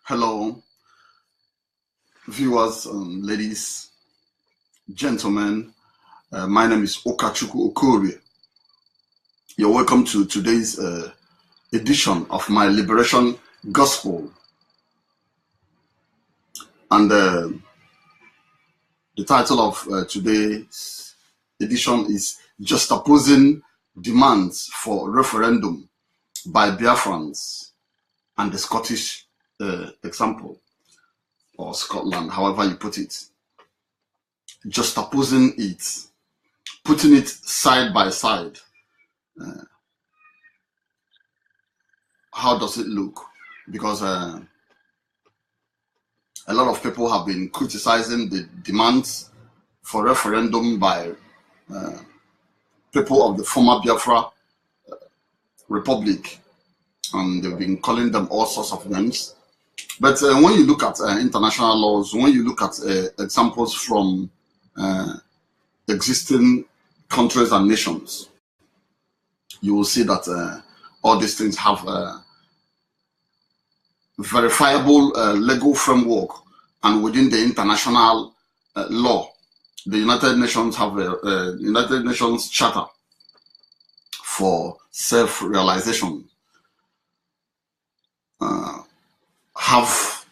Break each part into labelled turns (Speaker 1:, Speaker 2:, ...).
Speaker 1: Hello, viewers, ladies, gentlemen. My name is Okachuku Okorie. You're welcome to today's edition of my Liberation Gospel. And the title of today's edition is Juxtaposing Demands for Referendum by Biafrans and the Scottish example, or Scotland, however you put it. Juxtaposing it, putting it side by side. How does it look? Because a lot of people have been criticizing the demands for referendum by people of the former Biafra Republic, and they've been calling them all sorts of names. But when you look at international laws, when you look at examples from existing countries and nations, you will see that all these things have verifiable legal framework, and within the international law, the United Nations have a United Nations Charter for self-realization. Have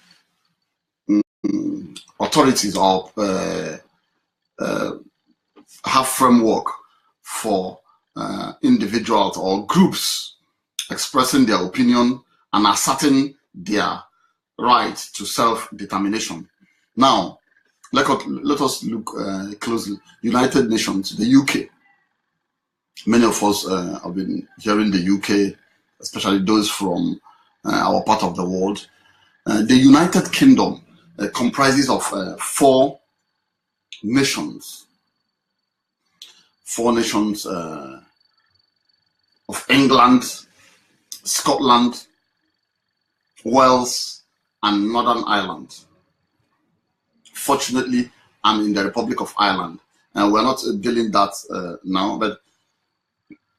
Speaker 1: authorities or have framework for individuals or groups expressing their opinion and asserting their right to self-determination. Now, let us look closely. United Nations, the UK. Many of us have been hearing the UK, especially those from our part of the world. The United Kingdom comprises of four nations. Four nations of England, Scotland, Wales, and Northern Ireland. Fortunately, I'm in the Republic of Ireland. We're not dealing that now, but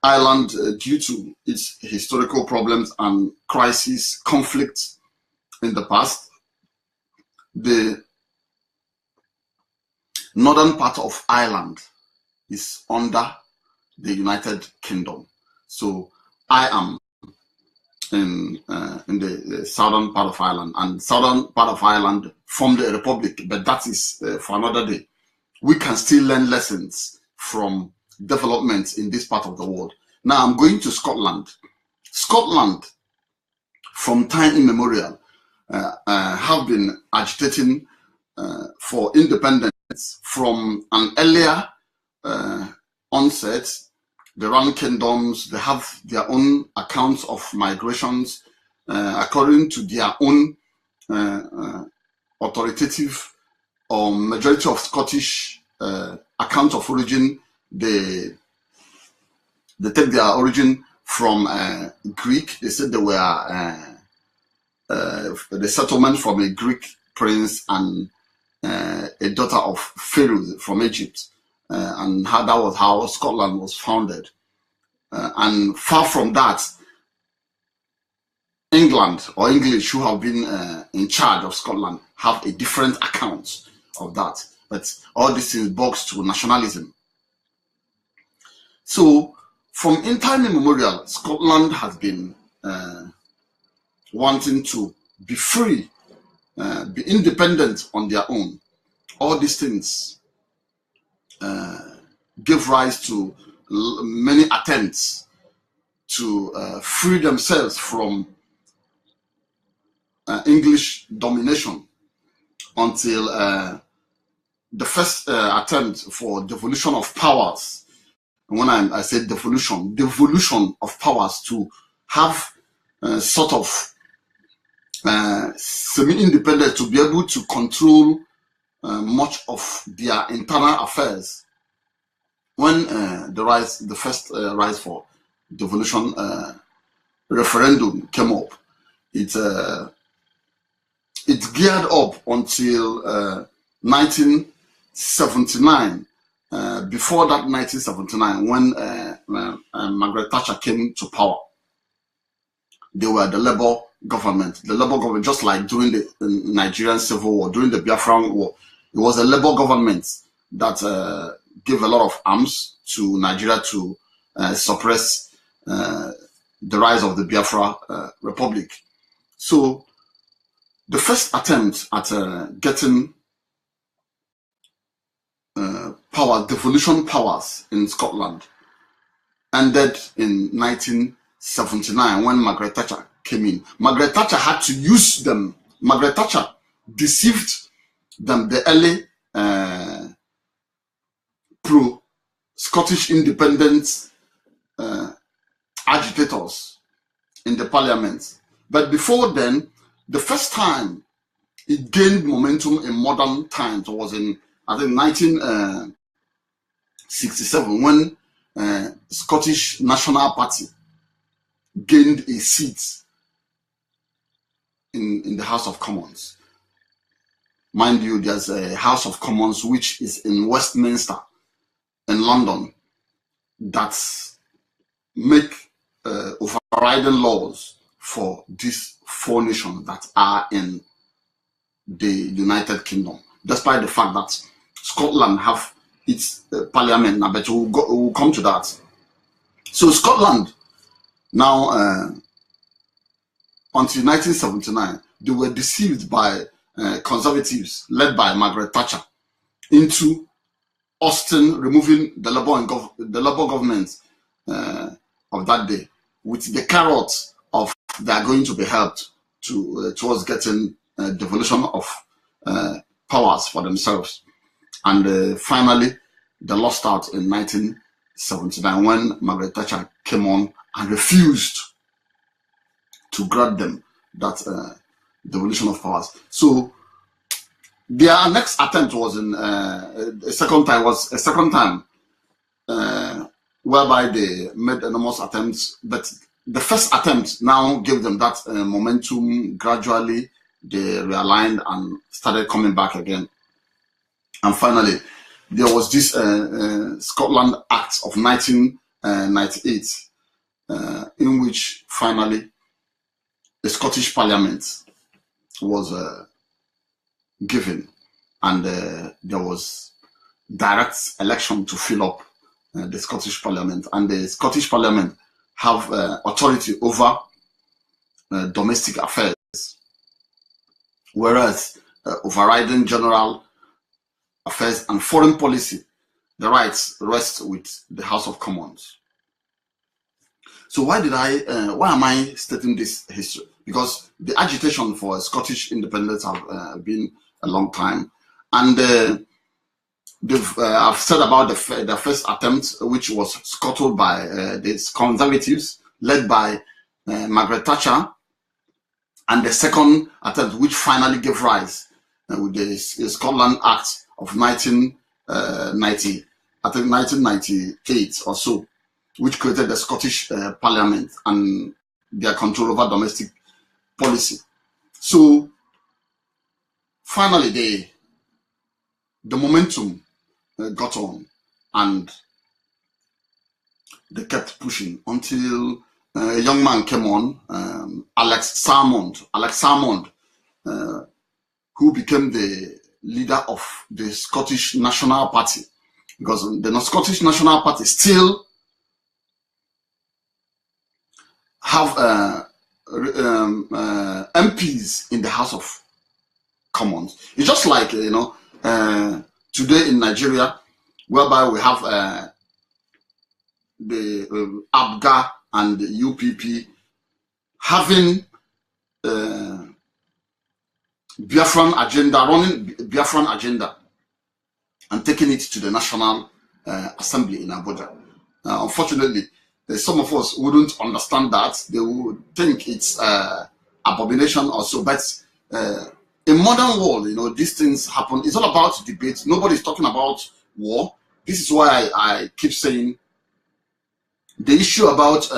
Speaker 1: Ireland, due to its historical problems and crisis, conflicts in the past, the northern part of Ireland is under the United Kingdom. So I am in the southern part of Ireland, and southern part of Ireland formed a republic, but that is for another day. We can still learn lessons from developments in this part of the world. Now I'm going to Scotland. Scotland, from time immemorial, have been agitating for independence from an earlier onset. The Round Kingdoms, they have their own accounts of migrations according to their own authoritative or majority of Scottish account of origin. They take their origin from Greek. They said they were the settlement from a Greek prince and a daughter of Pharaoh from Egypt, and that was how Scotland was founded. And far from that, England or English, who have been in charge of Scotland, have a different account of that. But all this things boils to nationalism. So, from in time immemorial, Scotland has been wanting to be free, be independent on their own. All these things give rise to many attempts to free themselves from English domination, until the first attempt for devolution of powers. And when I say devolution of powers, to have sort of semi-independent, to be able to control much of their internal affairs. When the first rise for devolution referendum came up, it geared up until 1979. Before that 1979, when Margaret Thatcher came to power, they were the Labour government, the Labour government, just like during the Nigerian Civil War, during the Biafran War. It was a Labour government that gave a lot of arms to Nigeria to suppress the rise of the Biafra Republic. So the first attempt at getting devolution powers in Scotland ended in 1979 when Margaret Thatcher came in. Margaret Thatcher had to use them. Margaret Thatcher deceived them, the early pro-Scottish independence agitators in the parliament. But before then, the first time it gained momentum in modern times was in, I think, 1967 when Scottish National Party gained a seat in the House of Commons. Mind you, there's a House of Commons which is in Westminster in London that make overriding laws for these four nations that are in the United Kingdom, despite the fact that Scotland have its parliament now, but we'll come to that. So Scotland now, until 1979, they were deceived by conservatives led by Margaret Thatcher into Austin removing the Labour government of that day with the carrot of they are going to be helped towards getting devolution of powers for themselves. And finally, they lost out in 1979 when Margaret Thatcher came on and refused to grant them that devolution of powers. So their next attempt was in a second time whereby they made enormous attempts, but the first attempt now gave them that momentum. Gradually they realigned and started coming back again. And finally, there was this Scotland Act of 1998 in which finally the Scottish Parliament was given, and there was direct election to fill up the Scottish Parliament, and the Scottish Parliament have authority over domestic affairs, whereas overriding general affairs and foreign policy, the rights rest with the House of Commons. So why am I stating this history? Because the agitation for Scottish independence have been a long time, and I've said about the first attempt, which was scuttled by the conservatives led by Margaret Thatcher, and the second attempt, which finally gave rise with the Scotland Act of 1998 or so, which created the Scottish Parliament and their control over domestic policy. So finally, the momentum got on, and they kept pushing until a young man came on, Alex Salmond, who became the leader of the Scottish National Party, because the Scottish National Party still have MPs in the House of Commons. It's just like, today in Nigeria, whereby we have the ABGA and the UPP having Biafran agenda, running Biafran agenda and taking it to the National Assembly in Abuja. Unfortunately, some of us wouldn't understand that. They would think it's abomination or so. But in modern world, these things happen. It's all about debate. Nobody's talking about war. This is why I keep saying the issue about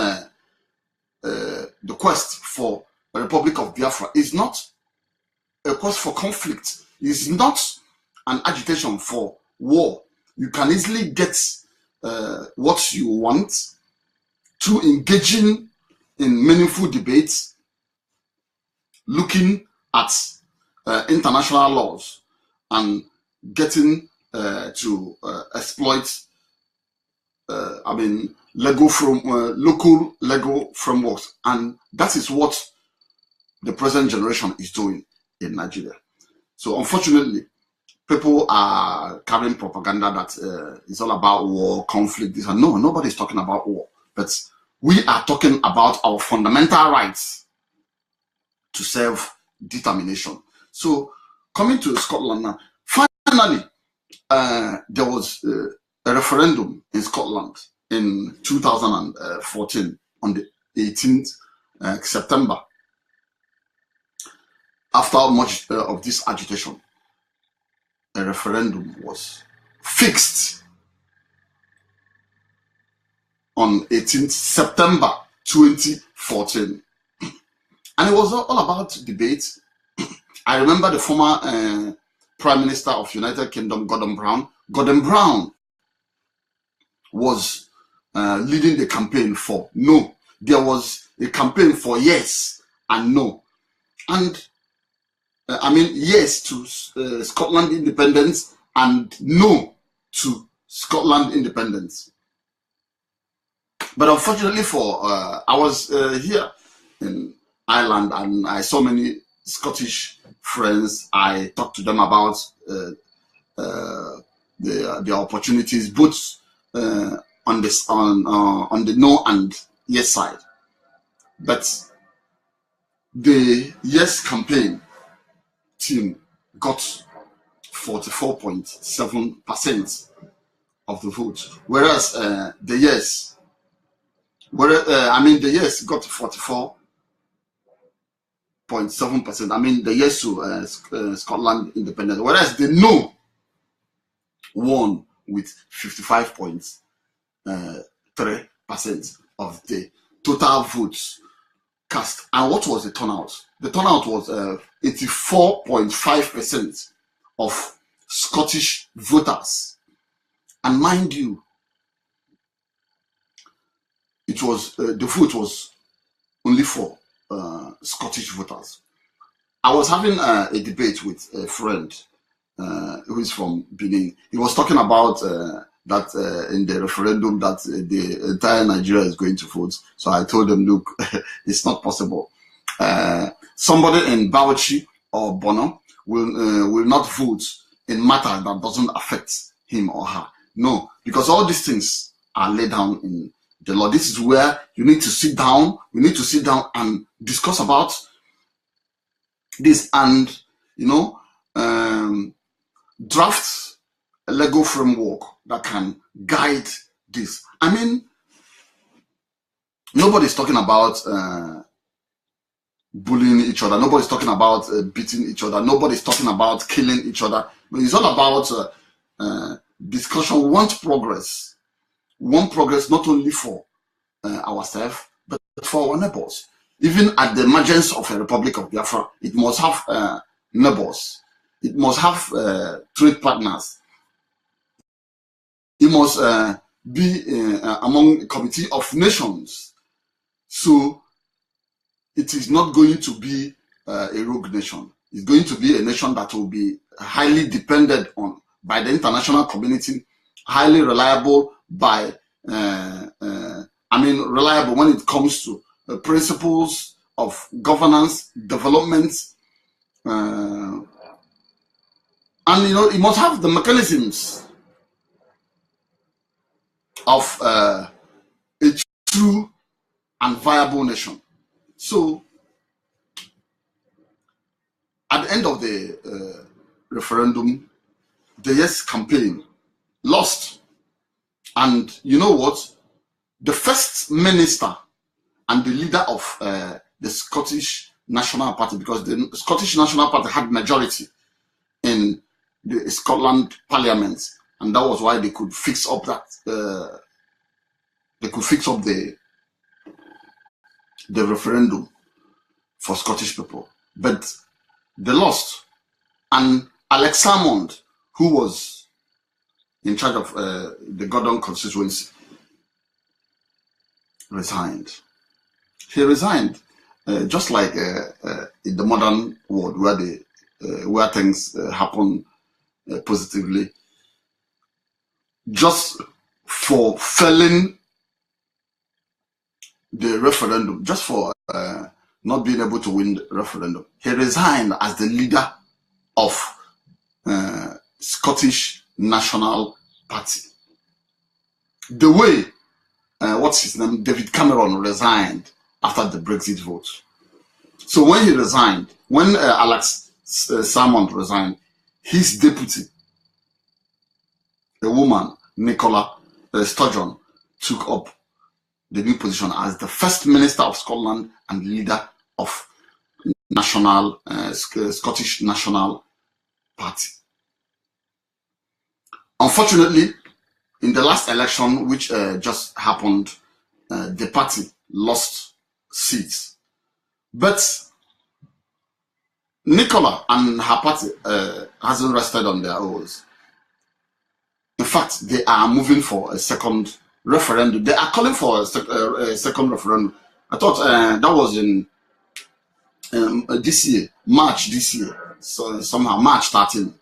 Speaker 1: the quest for the Republic of Biafra is not a quest for conflict. It's not an agitation for war. You can easily get what you want through engaging in meaningful debates looking at international laws and getting to exploit, local legal frameworks, and that is what the present generation is doing in Nigeria. So unfortunately, people are carrying propaganda that it's all about war, conflict. This and no, nobody's talking about war, but we are talking about our fundamental rights to self-determination. So coming to Scotland now, finally, there was a referendum in Scotland in 2014 on the 18th September. After much of this agitation, a referendum was fixed on 18th September 2014. And it was all about debate. I remember the former Prime Minister of United Kingdom, Gordon Brown. Gordon Brown was leading the campaign for no. There was a campaign for yes and no. And yes to Scotland independence and no to Scotland independence. But unfortunately I was here in Ireland and I saw many Scottish friends. I talked to them about the opportunities, both on the no and yes side. But the yes campaign team got 44.7% of the vote, whereas the yes got 44.7%. The yes to Scotland independence, whereas the no won with 55.3% of the total votes cast. And what was the turnout? The turnout was 84.5% of Scottish voters. And mind you, it was the vote was only for Scottish voters. I was having a debate with a friend who is from Benin. He was talking about that in the referendum that the entire Nigeria is going to vote. So I told him, look, it's not possible. Somebody in Bauchi or Bono will not vote in matter that doesn't affect him or her. No, because all these things are laid down in the law. This is where you need to sit down. We need to sit down and discuss about this and, draft a legal framework that can guide this. Nobody's talking about bullying each other. Nobody's talking about beating each other. Nobody's talking about killing each other. It's all about discussion. We want progress. We want progress not only for ourselves, but for our neighbors. Even at the emergence of a Republic of Biafra, it must have neighbors. It must have trade partners. It must be among a committee of nations. So it is not going to be a rogue nation. It's going to be a nation that will be highly depended on by the international community, highly reliable by, reliable when it comes to principles of governance, development, and it must have the mechanisms of a true and viable nation. So, at the end of the referendum, the yes campaign lost. And you know what? The first minister and the leader of the Scottish National Party, because the Scottish National Party had majority in the Scotland Parliament, and that was why they could fix up that the referendum for Scottish people. But they lost, and Alex Salmond, who was in charge of the Gordon constituency, resigned. He resigned, just like in the modern world where things happen positively, just for failing the referendum, just for not being able to win the referendum, he resigned as the leader of Scottish National Party. The way, what's his name, David Cameron resigned after the Brexit vote. So when he resigned, when Alex Salmond resigned, his deputy, a woman, Nicola Sturgeon, took up the new position as the first minister of Scotland and leader of Scottish National Party. Unfortunately, in the last election, which just happened, the party lost seats. But Nicola and her party hasn't rested on their oars. In fact, they are moving for a second referendum. They are calling for a second referendum. I thought that was in this year, March this year. So somehow March 13,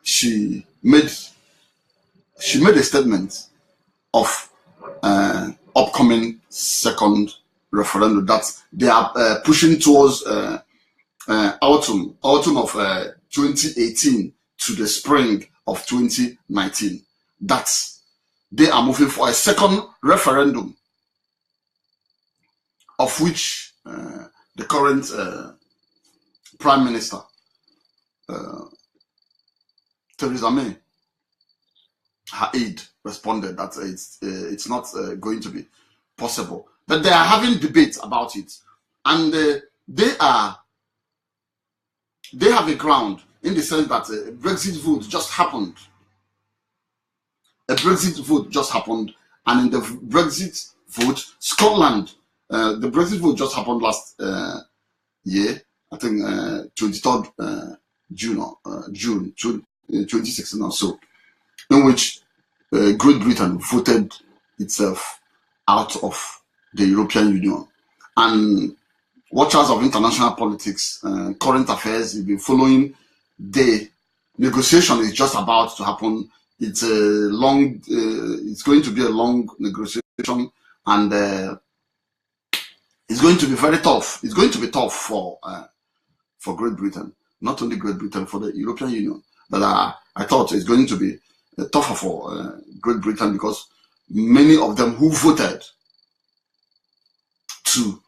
Speaker 1: she made a statement of upcoming second referendum that they are pushing towards autumn of 2018 to the spring of 2019. That they are moving for a second referendum, of which the current Prime Minister, Theresa May, her aide, responded that it's not going to be possible. But they are having debates about it, and they have a ground in the sense that a Brexit vote just happened. A Brexit vote just happened, and in the Brexit vote, Scotland, the Brexit vote just happened last year, I think 23rd June 2016 or so, in which Great Britain voted itself out of the European Union. And watchers of international politics, current affairs, you've been following, the negotiation is just about to happen. It's it's going to be a long negotiation, and it's going to be very tough. It's going to be tough for Great Britain, not only Great Britain, for the European Union. But I thought it's going to be tougher for Great Britain, because many of them who voted to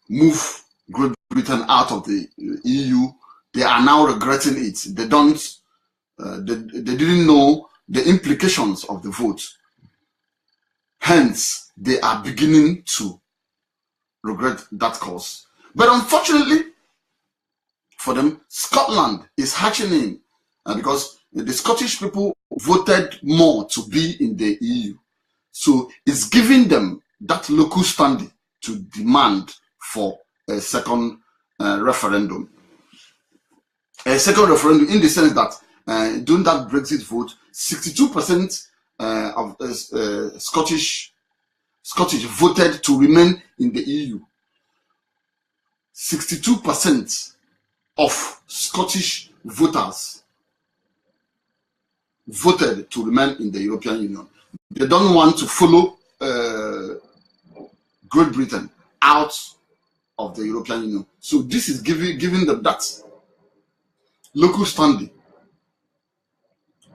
Speaker 1: move Great Britain out of the EU, they are now regretting it. They don't. They didn't know the implications of the vote. Hence, they are beginning to regret that course. But unfortunately for them, Scotland is hatching in because the Scottish people voted more to be in the EU. So it's giving them that local standing to demand for a second referendum. A second referendum in the sense that during that Brexit vote, 62% of Scottish voted to remain in the EU. 62% of Scottish voters voted to remain in the European Union. They don't want to follow Great Britain out of the European Union. So this is giving them that local standing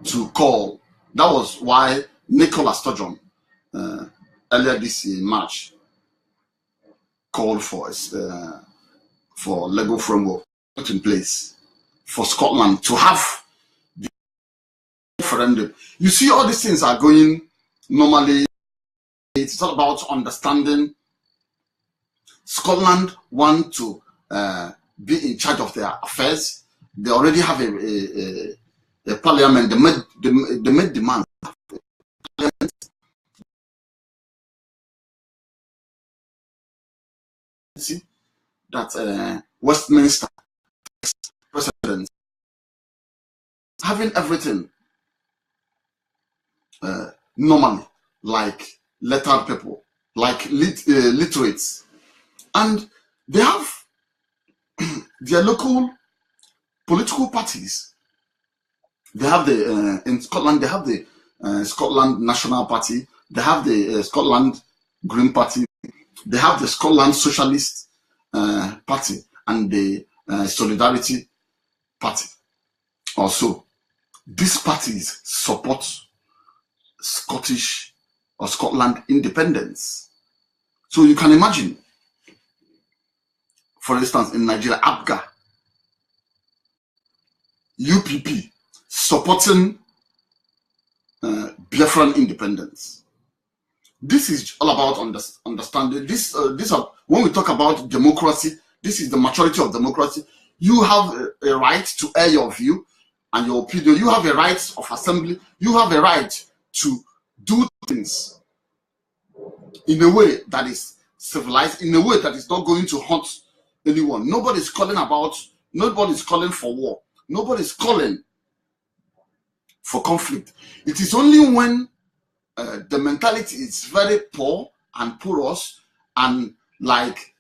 Speaker 1: to call. That was why Nicola Sturgeon earlier this year in March called for legal framework put in place for Scotland to have the referendum. You see, all these things are going normally. It's all about understanding. Scotland want to be in charge of their affairs. They already have a parliament. They made demands. See that Westminster president having everything normally like lettered people. like literates, and they have their local political parties. They have the in Scotland. They have the Scotland National Party. They have the Scotland Green Party. They have the Scotland Socialist Party and the Solidarity Party. Also, these parties support Scottish or Scotland independence. So you can imagine, for instance, in Nigeria, APGA, UPP, supporting Biafran independence. This is all about understanding. These are, when we talk about democracy, this is the maturity of democracy. You have a right to air your view and your opinion. You have a right of assembly. You have a right to do things in a way that is civilized, in a way that is not going to hurt anyone. Nobody's calling for war. Nobody's calling for conflict. It is only when the mentality is very poor and porous, and like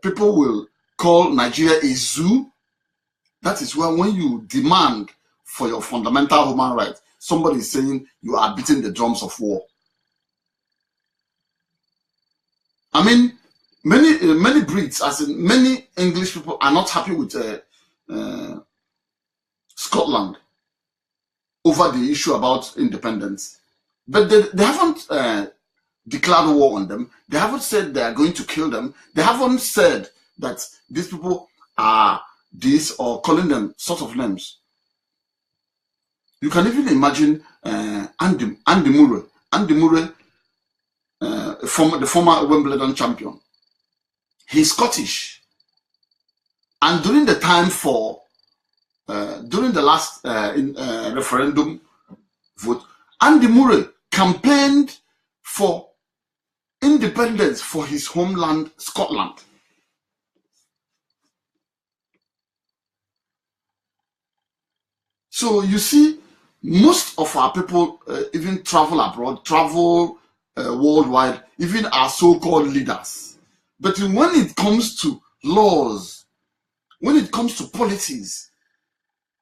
Speaker 1: people will call Nigeria a zoo. That is when you demand for your fundamental human rights, somebody is saying you are beating the drums of war. I mean, many breeds, as in many English people, are not happy with Scotland over the issue about independence. But they haven't declared war on them. They haven't said they are going to kill them. They haven't said that these people are this or calling them sort of names. You can even imagine Andy Murray. Andy Murray, the former Wimbledon champion. He's Scottish. And during the time for, during the last referendum vote, Andy Murray campaigned for independence for his homeland, Scotland. So you see, most of our people even travel abroad, travel worldwide, even our so-called leaders. But when it comes to laws, when it comes to policies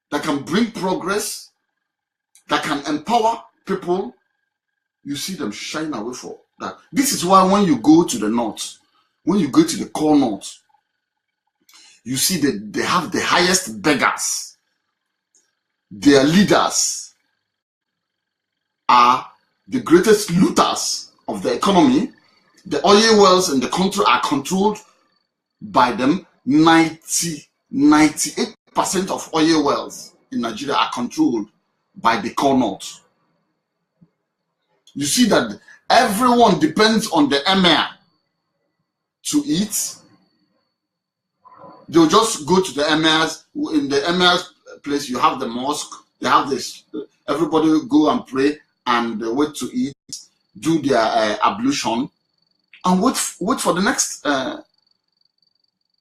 Speaker 1: that can bring progress, that can empower people, you see them shying away for that. This is why when you go to the north, when you go to the core north, you see that they have the highest beggars. Their leaders are the greatest looters of the economy. The oil wells in the country are controlled by them. 98% of oil wells in Nigeria are controlled by the core north. You see that everyone depends on the emir to eat. They'll just go to the emirs. In the emir's place, you have the mosque. They have this. Everybody will go and pray and wait to eat, do their ablution, and wait for the next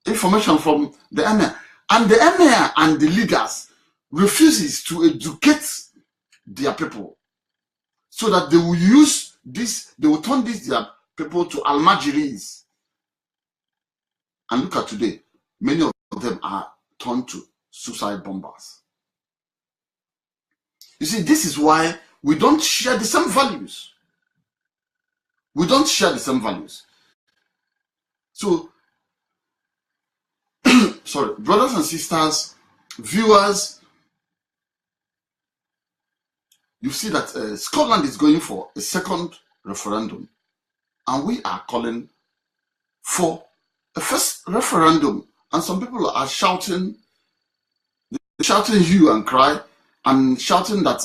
Speaker 1: information from the emir. And the emir and the leaders refuses to educate their people, so that they will use this. They will turn their people to almajiris. And look at today, many of them are turned to suicide bombers. You see, this is why we don't share the same values. We don't share the same values. So, sorry, brothers and sisters, viewers, you see that Scotland is going for a second referendum, and we are calling for a first referendum. And some people are shouting hue and cry, and shouting that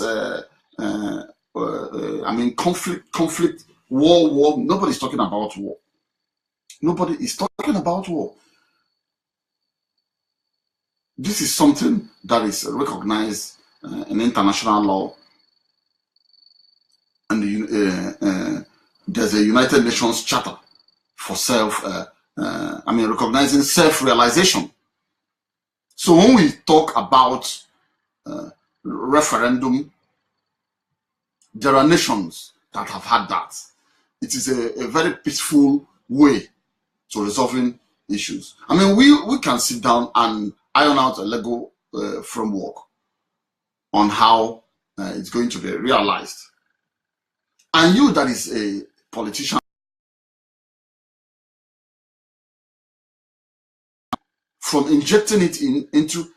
Speaker 1: I mean, conflict, war. Nobody's talking about war. Nobody is talking about war. This is something that is recognized in international law, and there's a United Nations Charter for recognizing self-realization. So when we talk about referendum, there are nations that have had that. it is a very peaceful way to resolving issues. I mean, we can sit down and iron out a legal framework on how it's going to be realized. And you, that is a politician, from injecting it into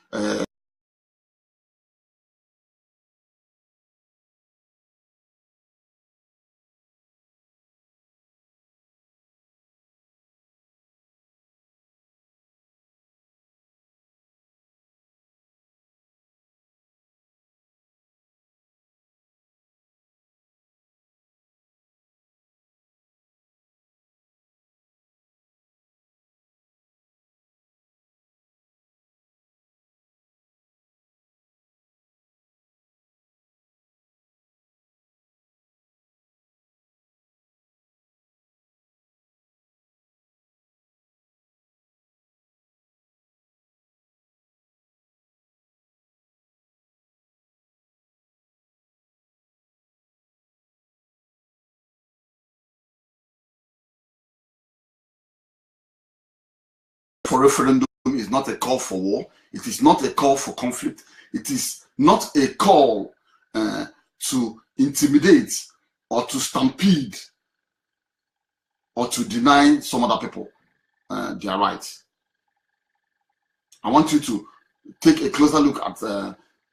Speaker 1: for referendum is not a call for war. It is not a call for conflict. It is not a call to intimidate or to stampede or to deny some other people their rights. I want you to take a closer look at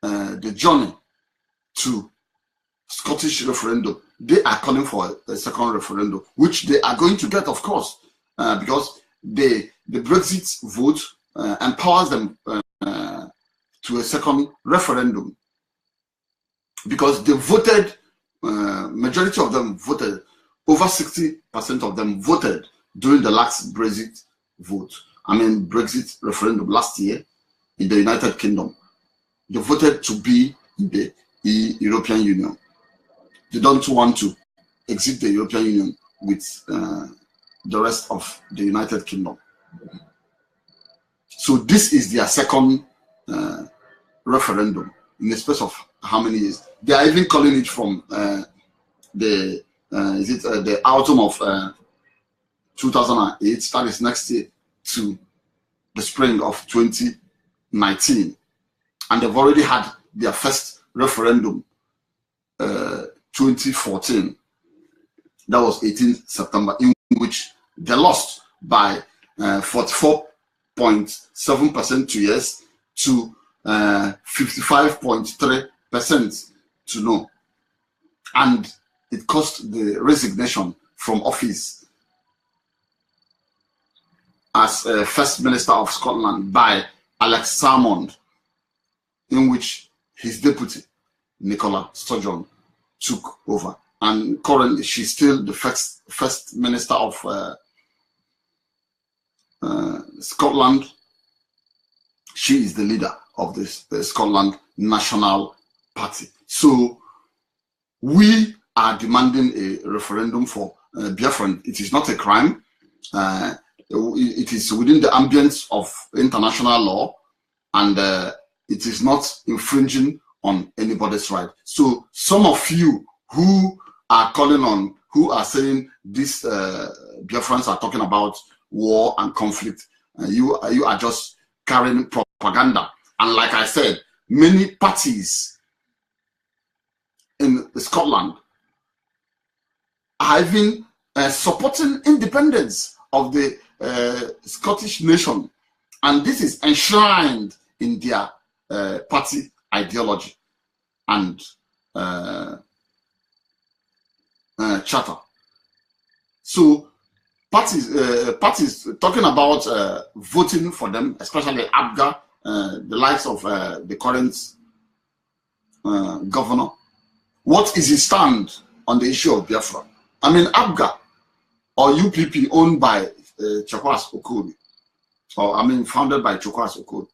Speaker 1: the journey to Scottish referendum. They are calling for a second referendum, which they are going to get, of course, because the Brexit vote empowers them to a second referendum, because they voted, majority of them voted, over 60% of them voted during the last Brexit vote. I mean, Brexit referendum last year in the United Kingdom. They voted to be in the European Union. They don't want to exit the European Union with the rest of the United Kingdom. So this is their second referendum in the space of how many years? They are even calling it from the autumn of 2008, that is next year, to the spring of 2019, and they've already had their first referendum 2014. That was 18th September, in which they lost by 44.7% to yes to 55.3% to no, and it caused the resignation from office as First Minister of Scotland by Alex Salmond, in which his deputy Nicola Sturgeon took over, and currently she's still the first Minister of Scotland. She is the leader of this Scotland National Party. So we are demanding a referendum for Biafra. It is not a crime. It is within the ambience of international law, and it is not infringing on anybody's right. So some of you who are calling on, who are saying these Biafrans are talking about war and conflict, you are just carrying propaganda. And like I said, many parties in Scotland are even supporting independence of the Scottish nation, and this is enshrined in their party ideology and charter. So parties talking about voting for them, especially ABGA, the likes of the current governor. What is his stand on the issue of Biafra? I mean, ABGA or UPP, owned by Chakwas Okori, or I mean founded by Chakwas Okori,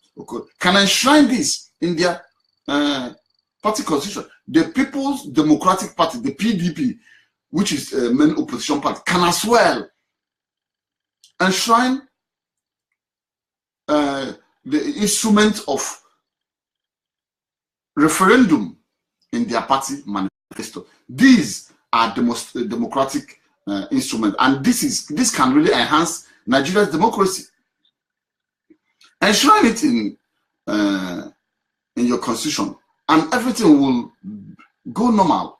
Speaker 1: can enshrine this in their party constitution. The People's Democratic Party, the PDP, which is a main opposition party, can as well enshrine the instrument of referendum in their party manifesto. These are the most democratic instrument, and this can really enhance Nigeria's democracy. Enshrine it in your constitution, and everything will go normal.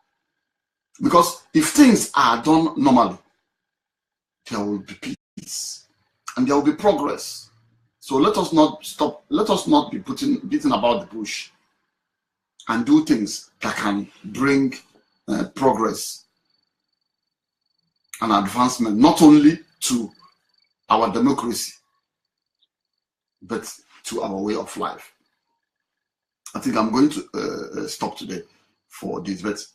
Speaker 1: Because if things are done normally, there will be peace and there will be progress. So let us not stop. Let us not be beating about the bush, and do things that can bring progress and advancement, not only to our democracy, but to our way of life. I think I'm going to stop today for this, but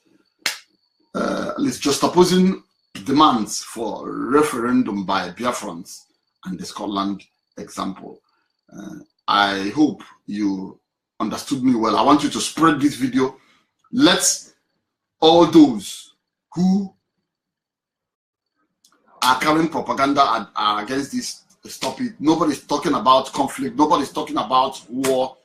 Speaker 1: let's just opposing demands for referendum by Biafrans and the Scotland example. I hope you understood me well. I want you to spread this video. Let all those who are carrying propaganda against this stop it. Nobody's talking about conflict. Nobody's talking about war.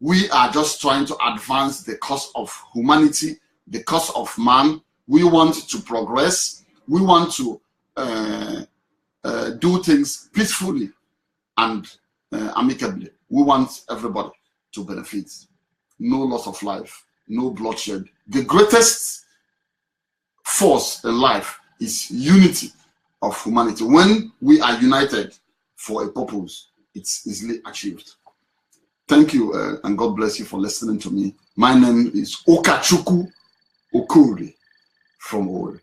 Speaker 1: We are just trying to advance the cause of humanity, the cause of man. We want to progress. We want to do things peacefully and amicably. We want everybody to benefit. No loss of life, no bloodshed. The greatest force in life is unity of humanity. When we are united for a purpose, it's easily achieved. Thank you, and God bless you for listening to me. My name is Okachuku Okuri from Owerri.